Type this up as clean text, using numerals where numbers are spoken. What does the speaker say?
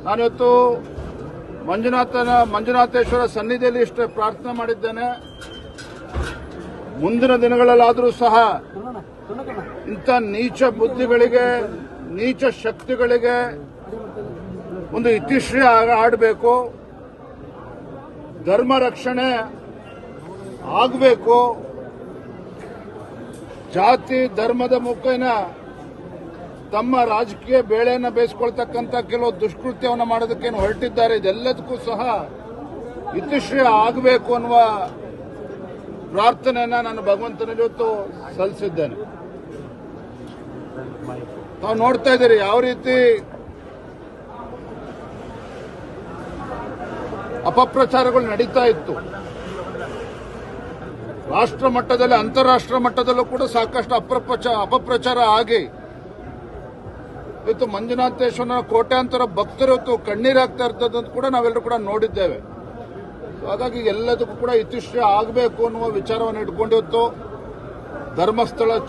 ನಾನಿವತ್ತು ಮಂಜುನಾಥೇಶ್ವರ ಸನ್ನಿಧಿಯಲ್ಲಿ ಇಷ್ಟೇ ಪ್ರಾರ್ಥನೆ ಮಾಡಿದ್ದೇನೆ. ಮುಂದಿನ ದಿನಗಳಲ್ಲಾದರೂ ಸಹ ಇಂಥ ನೀಚ ಬುದ್ಧಿಗಳಿಗೆ, ನೀಚ ಶಕ್ತಿಗಳಿಗೆ ಒಂದು ಇತಿಶ್ರೀ ಆಡಬೇಕು, ಧರ್ಮ ರಕ್ಷಣೆ ಆಗಬೇಕು. ಜಾತಿ ಧರ್ಮದ ಮುಖೇನ ತಮ್ಮ ರಾಜಕೀಯ ಬೇಳೆಯನ್ನು ಬೇಯಿಸಿಕೊಳ್ತಕ್ಕಂಥ ಕೆಲವು ದುಷ್ಕೃತ್ಯವನ್ನು ಮಾಡೋದಕ್ಕೇನು ಹೊರಟಿದ್ದಾರೆ. ಇದೆಲ್ಲದಕ್ಕೂ ಸಹ ಇತಿಶ್ರೀ ಆಗಬೇಕು ಅನ್ನುವ ಪ್ರಾರ್ಥನೆಯನ್ನ ನಾನು ಭಗವಂತನಲ್ಲಿ ಇವತ್ತು ಸಲ್ಲಿಸಿದ್ದೇನೆ. ತಾವು ನೋಡ್ತಾ ಇದ್ದೀರಿ ಯಾವ ರೀತಿ ಅಪಪ್ರಚಾರಗಳು ನಡೀತಾ ಇತ್ತು. ರಾಷ್ಟ್ರ ಮಟ್ಟದಲ್ಲಿ, ಅಂತಾರಾಷ್ಟ್ರ ಮಟ್ಟದಲ್ಲೂ ಕೂಡ ಸಾಕಷ್ಟು ಅಪಪ್ರಚಾರ ಆಗಿ ಇವತ್ತು ಮಂಜುನಾಥೇಶ್ವರನ ಕೋಟ್ಯಾಂತರ ಭಕ್ತರು ಇವತ್ತು ಕಣ್ಣೀರಾಗ್ತಾ ಇರ್ತದಂತ ಕೂಡ ನಾವೆಲ್ಲರೂ ಕೂಡ ನೋಡಿದ್ದೇವೆ. ಹಾಗಾಗಿ ಎಲ್ಲದಕ್ಕೂ ಕೂಡ ಇತಿಶ್ರೀ ಆಗಬೇಕು ಅನ್ನುವ ವಿಚಾರವನ್ನು ಇಟ್ಕೊಂಡು ಇವತ್ತು ಧರ್ಮಸ್ಥಳ